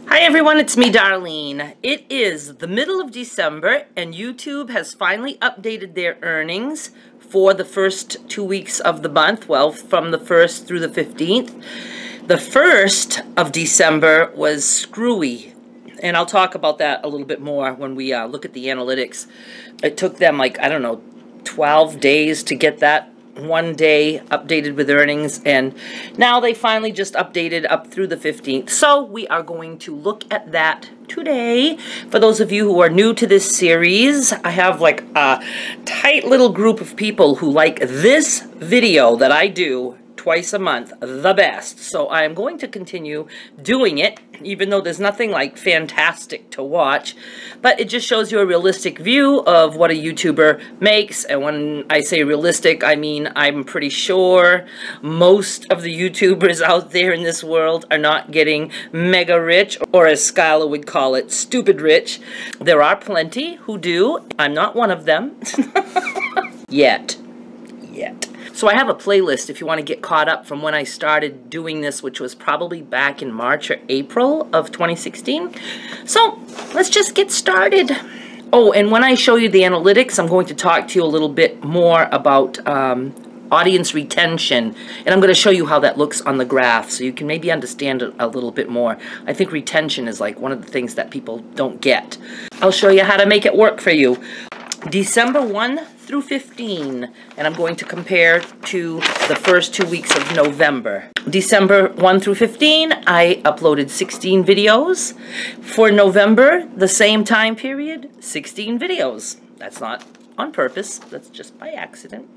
Hi everyone, it's me, Darlene. It is the middle of December and YouTube has finally updated their earnings for the first 2 weeks of the month, well, from the 1st through the 15th. The 1st of December was screwy, and I'll talk about that a little bit more when we look at the analytics. It took them like, I don't know, 12 days to get that one day updated with earnings, and now they finally just updated up through the 15th. So we are going to look at that today. For those of you who are new to this series, I have like a tight little group of people who like this video that I do twice a month the best. So I am going to continue doing it, even though there's nothing like fantastic to watch, but it just shows you a realistic view of what a YouTuber makes. And when I say realistic, I mean I'm pretty sure most of the YouTubers out there in this world are not getting mega rich, or as Skylar would call it, stupid rich. There are plenty who do. I'm not one of them. Yet. So I have a playlist if you want to get caught up from when I started doing this, which was probably back in March or April of 2016. So let's just get started. Oh, and when I show you the analytics, I'm going to talk to you a little bit more about audience retention, and I'm going to show you how that looks on the graph so you can maybe understand it a little bit more. I think retention is like one of the things that people don't get. I'll show you how to make it work for you. December 1 through 15, and I'm going to compare to the first 2 weeks of November. December 1 through 15, I uploaded 16 videos. For November, the same time period, 16 videos. That's not on purpose, that's just by accident.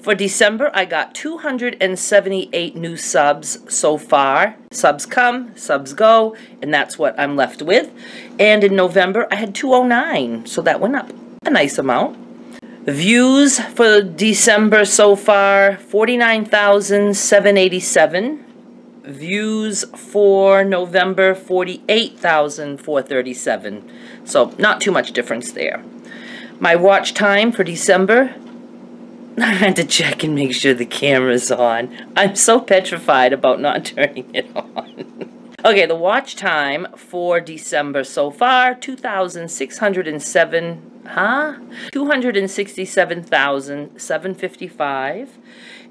For December, I got 278 new subs so far. Subs come, subs go, and that's what I'm left with. And in November, I had 209, so that went up a nice amount. Views for December so far, 49,787. Views for November, 48,437. So not too much difference there. My watch time for December, I had to check and make sure the camera's on. I'm so petrified about not turning it on. Okay, the watch time for December so far, 267,755.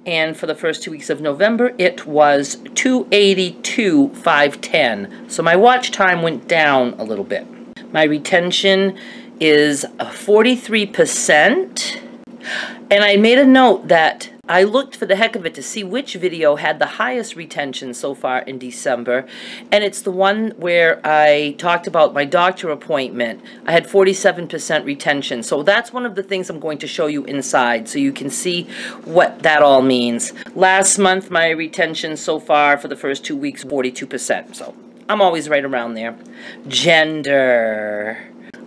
And for the first 2 weeks of November, it was 282,510. So my watch time went down a little bit. My retention is 43%. And I made a note that I looked for the heck of it to see which video had the highest retention so far in December, and it's the one where I talked about my doctor appointment. I had 47% retention, so that's one of the things I'm going to show you inside so you can see what that all means. Last month, my retention so far for the first 2 weeks, 42%, so I'm always right around there. Gender.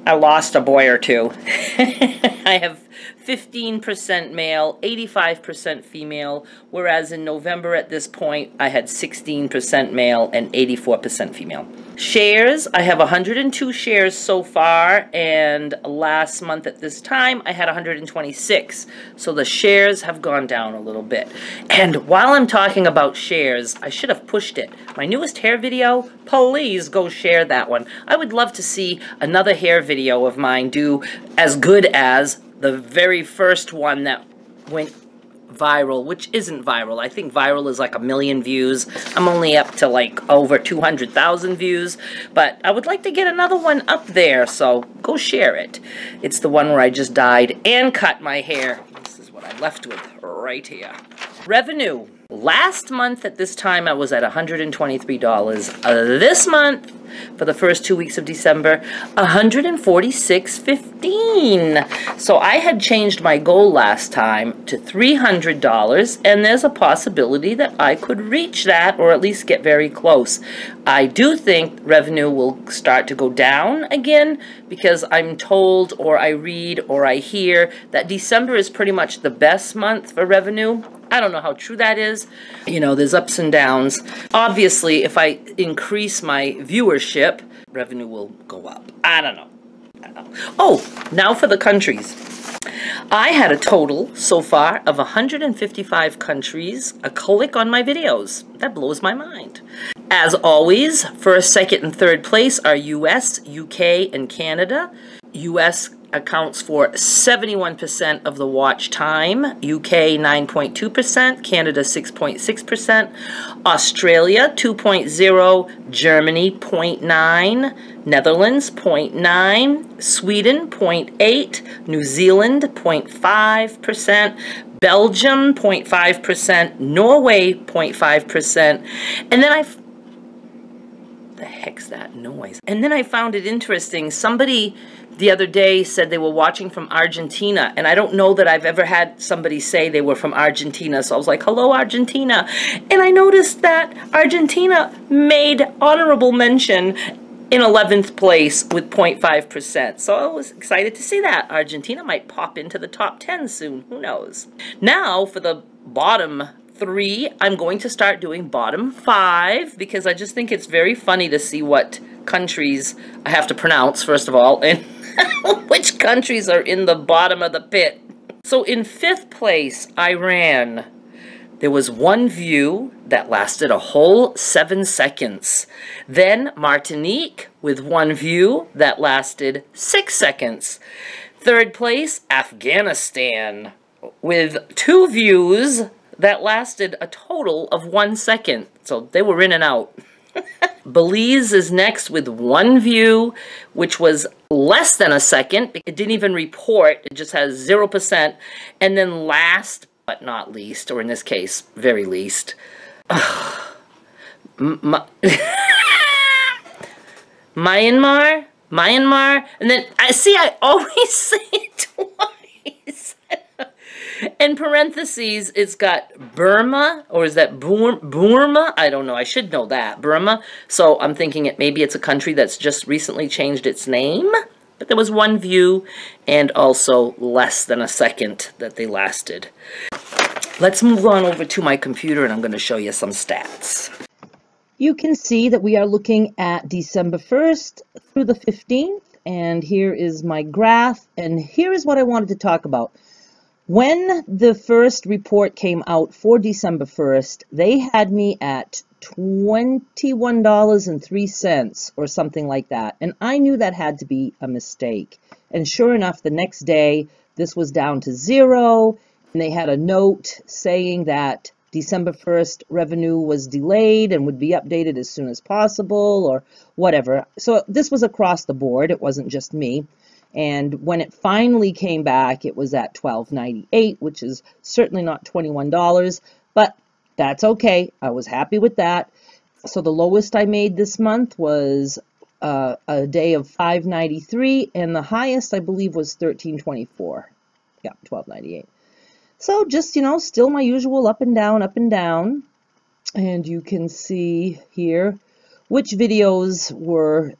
I lost a boy or two. I have 15% male, 85% female, whereas in November at this point, I had 16% male and 84% female. Shares, I have 102 shares so far, and last month at this time, I had 126. So the shares have gone down a little bit. And while I'm talking about shares, I should have pushed it. My newest hair video, please go share that one. I would love to see another hair video of mine do as good as the very first one that went viral, which isn't viral. I think viral is like 1 million views. I'm only up to like over 200,000 views, but I would like to get another one up there, so go share it. It's the one where I just dyed and cut my hair. This is what I'm left with right here. Revenue. Last month at this time I was at $123. This month, for the first 2 weeks of December, $146.15. So I had changed my goal last time to $300, and there's a possibility that I could reach that, or at least get very close. I do think revenue will start to go down again, because I'm told, or I read, or I hear that December is pretty much the best month for revenue. I don't know how true that is. You know, there's ups and downs. Obviously, if I increase my viewership, revenue will go up. I don't know. Oh, now for the countries. I had a total so far of 155 countries a click on my videos. That blows my mind. As always, first, second, and third place are US, UK, and Canada. US accounts for 71% of the watch time, UK 9.2%, Canada 6.6%, Australia 2.0, Germany 0.9, Netherlands 0.9, Sweden 0.8, New Zealand 0.5%, Belgium 0.5%, Norway 0.5%, and then the heck's that noise? And then I found it interesting. Somebody the other day said they were watching from Argentina, and I don't know that I've ever had somebody say they were from Argentina, so I was like, hello, Argentina. And I noticed that Argentina made honorable mention in 11th place with 0.5%. So I was excited to see that. Argentina might pop into the top 10 soon. Who knows? Now for the bottom 3, I'm going to start doing bottom 5 because I just think it's very funny to see what countries I have to pronounce, first of all, and which countries are in the bottom of the pit. So in 5th place, Iran. There was one view that lasted a whole 7 seconds. Then Martinique with one view that lasted 6 seconds. 3rd place, Afghanistan with 2 views that lasted a total of 1 second. So they were in and out. Belize is next with 1 view, which was less than a second. It didn't even report. It just has 0%. And then last but not least, or in this case, very least, Myanmar, and then I always say it twice. In parentheses, it's got Burma, or is that Burma? I don't know. I should know that. Burma. So I'm thinking maybe it's a country that's just recently changed its name. But there was 1 view and also less than a second that they lasted. Let's move on over to my computer and I'm going to show you some stats. You can see that we are looking at December 1st through the 15th. And here is my graph. And here is what I wanted to talk about. When the first report came out for December 1st, they had me at $21.03 or something like that. And I knew that had to be a mistake. And sure enough, the next day, this was down to 0. And they had a note saying that December 1st revenue was delayed and would be updated as soon as possible or whatever. So this was across the board. It wasn't just me. And when it finally came back, it was at $12.98, which is certainly not $21, but that's okay. I was happy with that. So the lowest I made this month was a day of $5.93, and the highest I believe was $13.24. Yeah, $12.98. So just, you know, still my usual up and down, up and down. And you can see here which videos were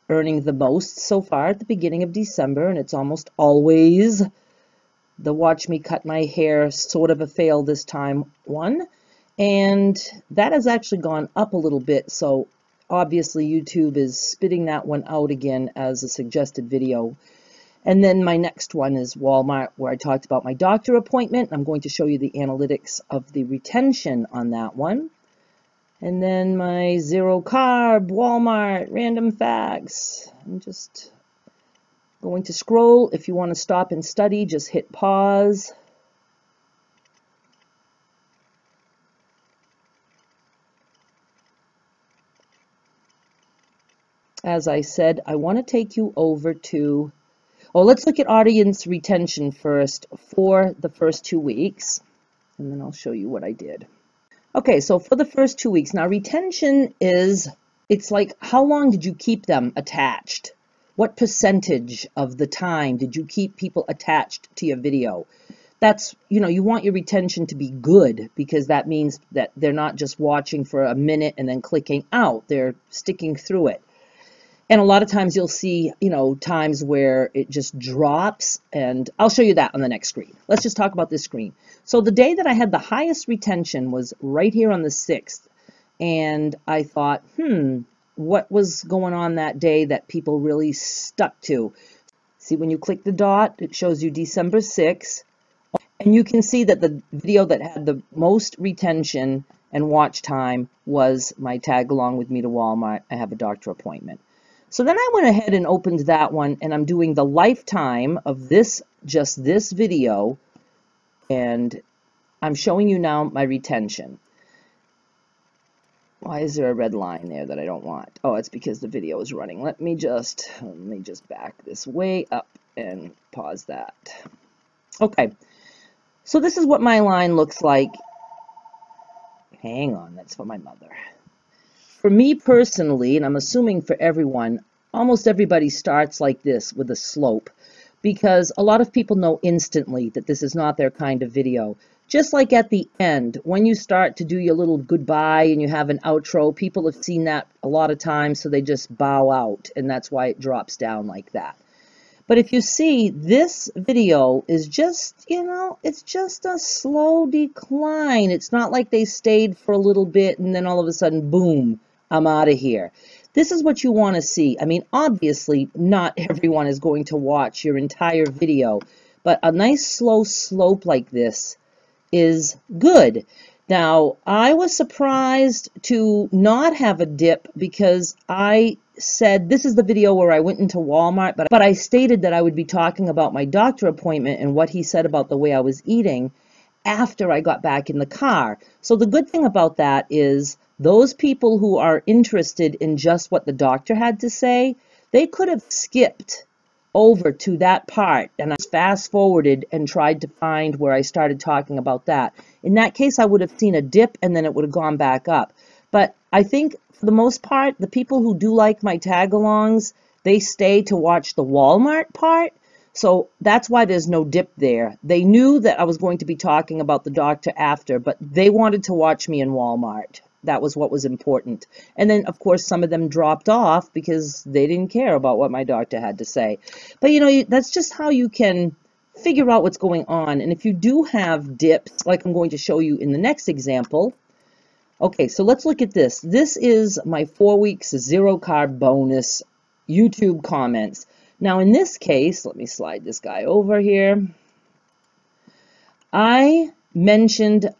earning the most so far at the beginning of December, and it's almost always the watch me cut my hair sort of a fail this time one, and that has actually gone up a little bit, so obviously YouTube is spitting that one out again as a suggested video. And then my next one is Walmart, where I talked about my doctor appointment. I'm going to show you the analytics of the retention on that one. And then my zero carb, Walmart, random facts. I'm just going to scroll. If you want to stop and study, just hit pause. As I said, I want to take you over to, let's look at audience retention first for the first 2 weeks. And then I'll show you what I did. Okay, so for the first 2 weeks, now retention is, it's like how long did you keep them attached? What percentage of the time did you keep people attached to your video? That's, you know, you want your retention to be good because that means that they're not just watching for a minute and then clicking out. They're sticking through it. And a lot of times you'll see, you know, times where it just drops, and I'll show you that on the next screen. Let's just talk about this screen. So the day that I had the highest retention was right here on the 6th, and I thought, what was going on that day that people really stuck to? See, when you click the dot, it shows you December 6th, and you can see that the video that had the most retention and watch time was my tag along with me to Walmart. I have a doctor appointment. So then I went ahead and opened that one, and I'm doing the lifetime of this, just this video, and I'm showing you now my retention. Why is there a red line there that I don't want? Oh, it's because the video is running. Let me just back this way up and pause that. Okay, so this is what my line looks like. Hang on, that's for my mother. For me personally, and I'm assuming for everyone, almost everybody starts like this with a slope, because a lot of people know instantly that this is not their kind of video. Just like at the end, when you start to do your little goodbye and you have an outro, people have seen that a lot of times, so they just bow out, and that's why it drops down like that. But if you see, this video is just, you know, it's just a slow decline. It's not like they stayed for a little bit and then all of a sudden, boom, I'm out of here. This is what you want to see. I mean, obviously, not everyone is going to watch your entire video, but a nice slow slope like this is good. Now, I was surprised to not have a dip because I said this is the video where I went into Walmart, but I stated that I would be talking about my doctor appointment and what he said about the way I was eating after I got back in the car. So the good thing about that is those people who are interested in just what the doctor had to say, they could have skipped over to that part and I fast forwarded and tried to find where I started talking about that. In that case, I would have seen a dip and then it would have gone back up. But I think for the most part, the people who do like my tag-alongs, they stay to watch the Walmart part. So that's why there's no dip there. They knew that I was going to be talking about the doctor after, but they wanted to watch me in Walmart. That was what was important. And then, of course, some of them dropped off because they didn't care about what my doctor had to say. But, you know, that's just how you can figure out what's going on. And if you do have dips, like I'm going to show you in the next example. Okay, so let's look at this. This is my 4 weeks zero carb bonus YouTube comments. Now, in this case, let me slide this guy over here. I mentioned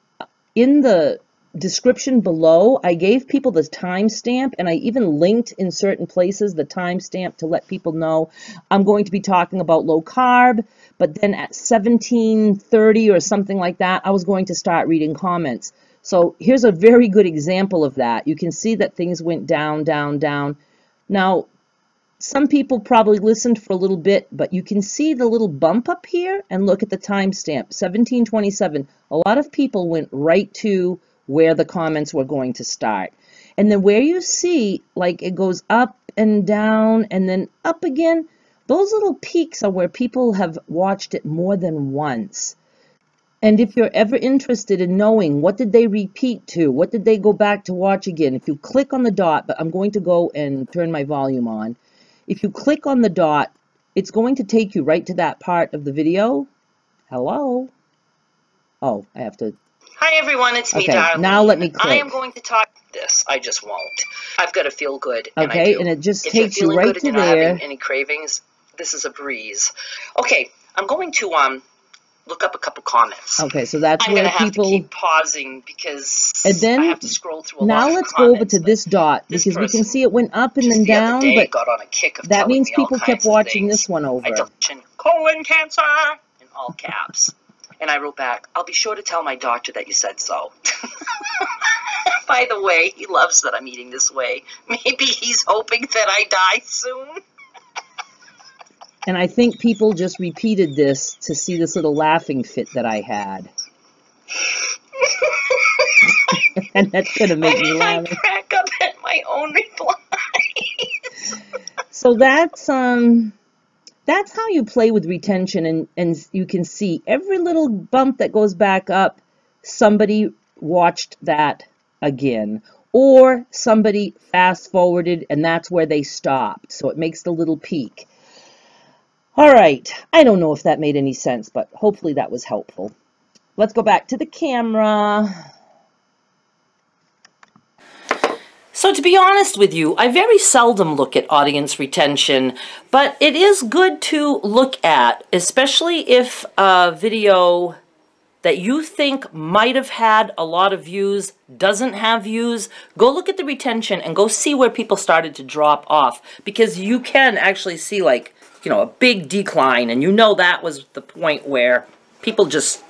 in the description below, I gave people the timestamp, and I even linked in certain places the timestamp to let people know I'm going to be talking about low carb, but then at 17:30 or something like that, I was going to start reading comments. So here's a very good example of that. You can see that things went down, down, down. Now, some people probably listened for a little bit, but you can see the little bump up here, and look at the timestamp, 17:27. A lot of people went right to where the comments were going to start. And then where you see, like, it goes up and down and then up again, those little peaks are where people have watched it more than once. And if you're ever interested in knowing what did they repeat to, what did they go back to watch again, if you click on the dot, but I'm going to go and turn my volume on. If you click on the dot, it's going to take you right to that part of the video. Hello? Oh, I have to... Hi everyone, it's me, okay, Darlene. Now let me click. I am going to talk this. I just won't. I've got to feel good. Okay, and it just takes you right to there. If you're feeling good and you're not having any cravings, this is a breeze. Okay, I'm going to look up a couple comments. Okay, so that's I'm where gonna people have to keep pausing because and then, I have to scroll through a lot now of let's comments, go over to this dot because we can see it went up and then down, but got on a kick of that means me all people kept kinds of watching things. this one over. I mentioned colon cancer in all caps. And I wrote back, I'll be sure to tell my doctor that you said so. By the way, he loves that I'm eating this way. Maybe he's hoping that I die soon. And I think people just repeated this to see this little laughing fit that I had. And that's going to make me laugh. I crack up at my own replies. So that's how you play with retention, and you can see every little bump that goes back up, somebody watched that again, or somebody fast forwarded and that's where they stopped. So it makes the little peak. All right, I don't know if that made any sense, but hopefully that was helpful. Let's go back to the camera. So to be honest with you, I very seldom look at audience retention, but it is good to look at, especially if a video that you think might have had a lot of views doesn't have views, go look at the retention and go see where people started to drop off, because you can actually see, like, you know, a big decline, and you know that was the point where people just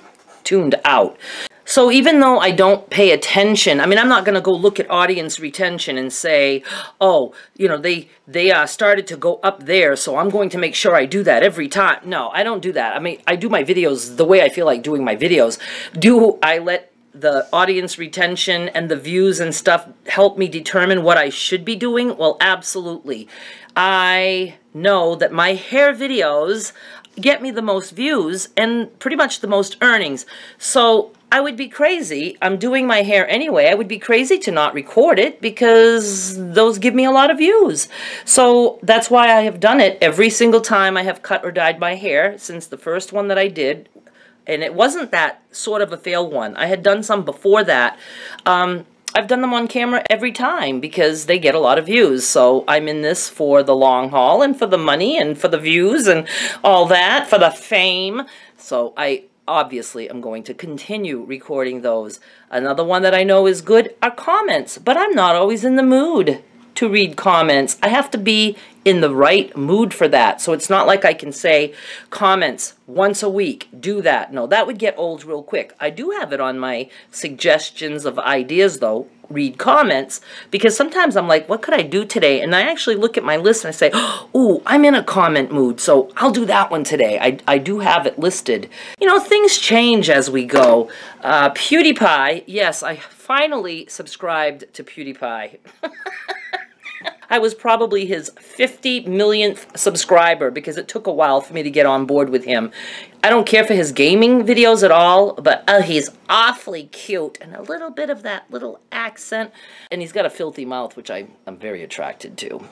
tuned out. So even though I don't pay attention, I mean, I'm not going to go look at audience retention and say, oh, you know, they started to go up there, so I'm going to make sure I do that every time. No, I don't do that. I mean, I do my videos the way I feel like doing my videos. Do I let the audience retention and the views and stuff help me determine what I should be doing? Well, absolutely. I know that my hair videos get me the most views and pretty much the most earnings. So I would be crazy. I'm doing my hair anyway. I would be crazy to not record it because those give me a lot of views. So that's why I have done it every single time I have cut or dyed my hair since the first one that I did. And it wasn't that sort of a failed one. I had done some before that. I've done them on camera every time because they get a lot of views. So I'm in this for the long haul and for the money and for the views and all that, for the fame. So I obviously am going to continue recording those. Another one that I know is good are comments, but I'm not always in the mood to read comments. I have to be in the right mood for that. So it's not like I can say comments once a week, do that. No, that would get old real quick. I do have it on my suggestions of ideas though, read comments, because sometimes I'm like, what could I do today? And I actually look at my list and I say, oh, I'm in a comment mood, so I'll do that one today. I do have it listed. You know, things change as we go. PewDiePie, yes, I finally subscribed to PewDiePie. I was probably his 50 millionth subscriber because it took a while for me to get on board with him. I don't care for his gaming videos at all, but he's awfully cute and a little bit of that little accent. And he's got a filthy mouth, which I'm very attracted to.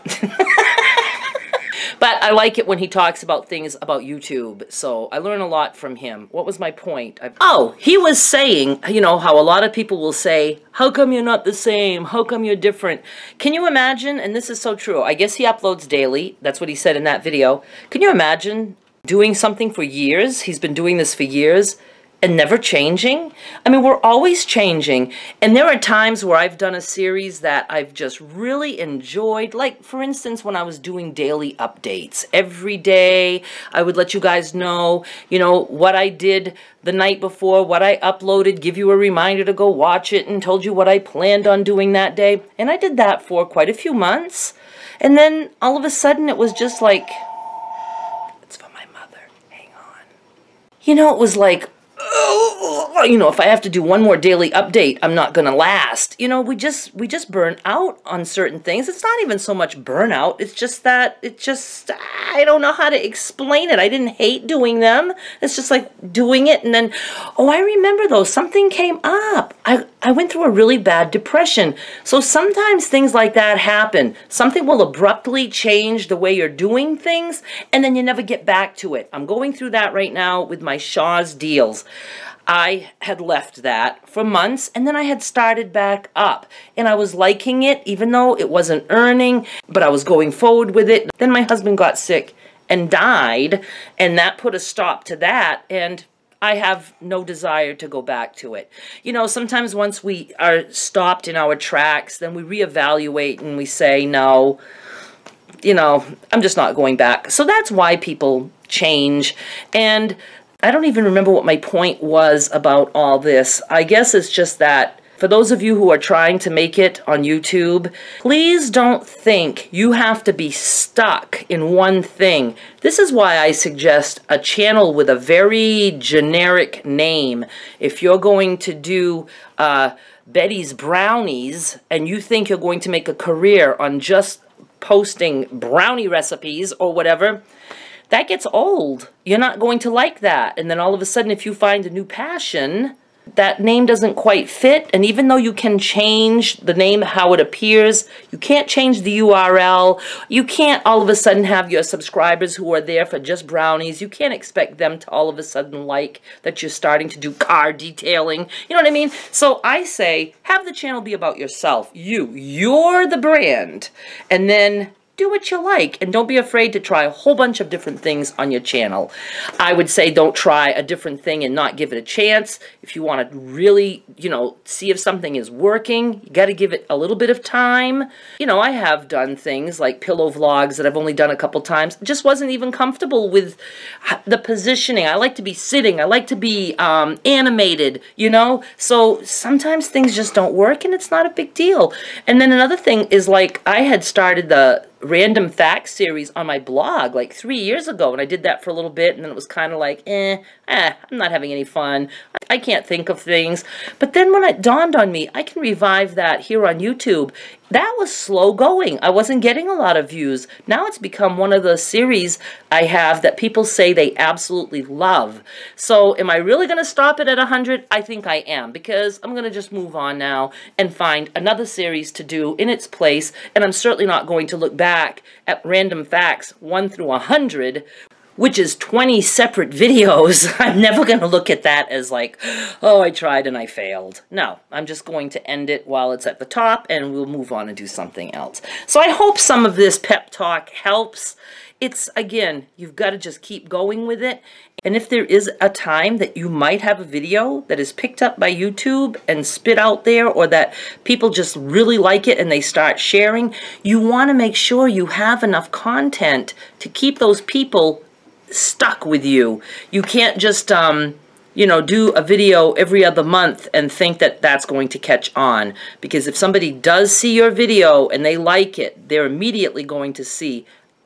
But I like it when he talks about things about YouTube, so I learn a lot from him. What was my point? Oh, he was saying, you know, how a lot of people will say, how come you're not the same? How come you're different? Can you imagine, and this is so true, I guess he uploads daily, that's what he said in that video. Can you imagine doing something for years? He's been doing this for years and never changing. I mean, we're always changing. And there are times where I've done a series that I've just really enjoyed. Like, for instance, when I was doing daily updates. Every day, I would let you guys know, you know, what I did the night before, what I uploaded, give you a reminder to go watch it, and told you what I planned on doing that day. And I did that for quite a few months. And then, all of a sudden, it was just like, it's for my mother. Hang on. You know, it was like, oh, you know, if I have to do one more daily update, I'm not going to last. You know, we just burn out on certain things. It's not even so much burnout. It's just that, I don't know how to explain it. I didn't hate doing them. It's just like doing it and then, oh, I remember though, something came up. I went through a really bad depression. So sometimes things like that happen. Something will abruptly change the way you're doing things and then you never get back to it. I'm going through that right now with my Shaw's deals. I had left that for months and then I had started back up and I was liking it even though it wasn't earning, but I was going forward with it. Then my husband got sick and died and that put a stop to that and I have no desire to go back to it. You know, sometimes once we are stopped in our tracks, then we reevaluate and we say, no, you know, I'm just not going back. So that's why people change. And I don't even remember what my point was about all this. I guess it's just that for those of you who are trying to make it on YouTube, please don't think you have to be stuck in one thing. This is why I suggest a channel with a very generic name. If you're going to do Betty's Brownies and you think you're going to make a career on just posting brownie recipes or whatever, that gets old. You're not going to like that. And then all of a sudden, if you find a new passion, that name doesn't quite fit. And even though you can change the name, how it appears, you can't change the URL. You can't all of a sudden have your subscribers who are there for just brownies. You can't expect them to all of a sudden like that you're starting to do car detailing. You know what I mean? So I say, have the channel be about yourself. You're the brand. And then do what you like, and don't be afraid to try a whole bunch of different things on your channel. I would say don't try a different thing and not give it a chance. If you want to really, you know, see if something is working, you got to give it a little bit of time. You know, I have done things like pillow vlogs that I've only done a couple times. Just wasn't even comfortable with the positioning. I like to be sitting. I like to be animated, you know? So sometimes things just don't work, and it's not a big deal. And then another thing is, like, I had started the random facts series on my blog like 3 years ago, and I did that for a little bit, and then it was kind of like, I'm not having any fun. I can't think of things. But then when it dawned on me, I can revive that here on YouTube. That was slow going. I wasn't getting a lot of views. Now it's become one of the series I have that people say they absolutely love. So am I really going to stop it at 100? I think I am, because I'm going to just move on now and find another series to do in its place, and I'm certainly not going to look back at Random Facts 1 through 100, which is 20 separate videos. I'm never going to look at that as like, oh, I tried and I failed. No, I'm just going to end it while it's at the top, and we'll move on and do something else. So I hope some of this pep talk helps. It's, again, you've got to just keep going with it. And if there is a time that you might have a video that is picked up by YouTube and spit out there, or that people just really like it and they start sharing, you want to make sure you have enough content to keep those people stuck with you. You can't just, you know, do a video every other month and think that that's going to catch on. Because if somebody does see your video and they like it, they're immediately going to see,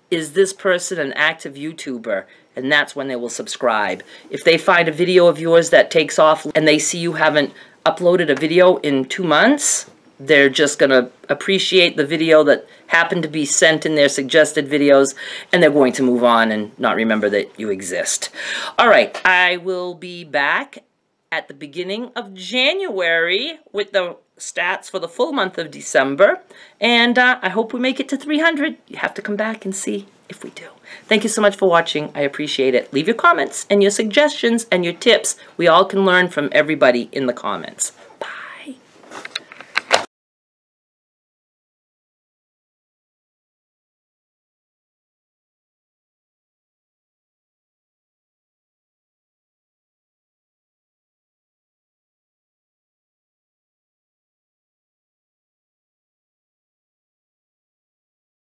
is this person an active YouTuber? And that's when they will subscribe. If they find a video of yours that takes off and they see you haven't uploaded a video in 2 months, they're just going to appreciate the video that happened to be sent in their suggested videos, and they're going to move on and not remember that you exist. All right, I will be back at the beginning of January with the stats for the full month of December, and I hope we make it to 300. You have to come back and see if we do. Thank you so much for watching. I appreciate it. Leave your comments and your suggestions and your tips. We all can learn from everybody in the comments. Bye.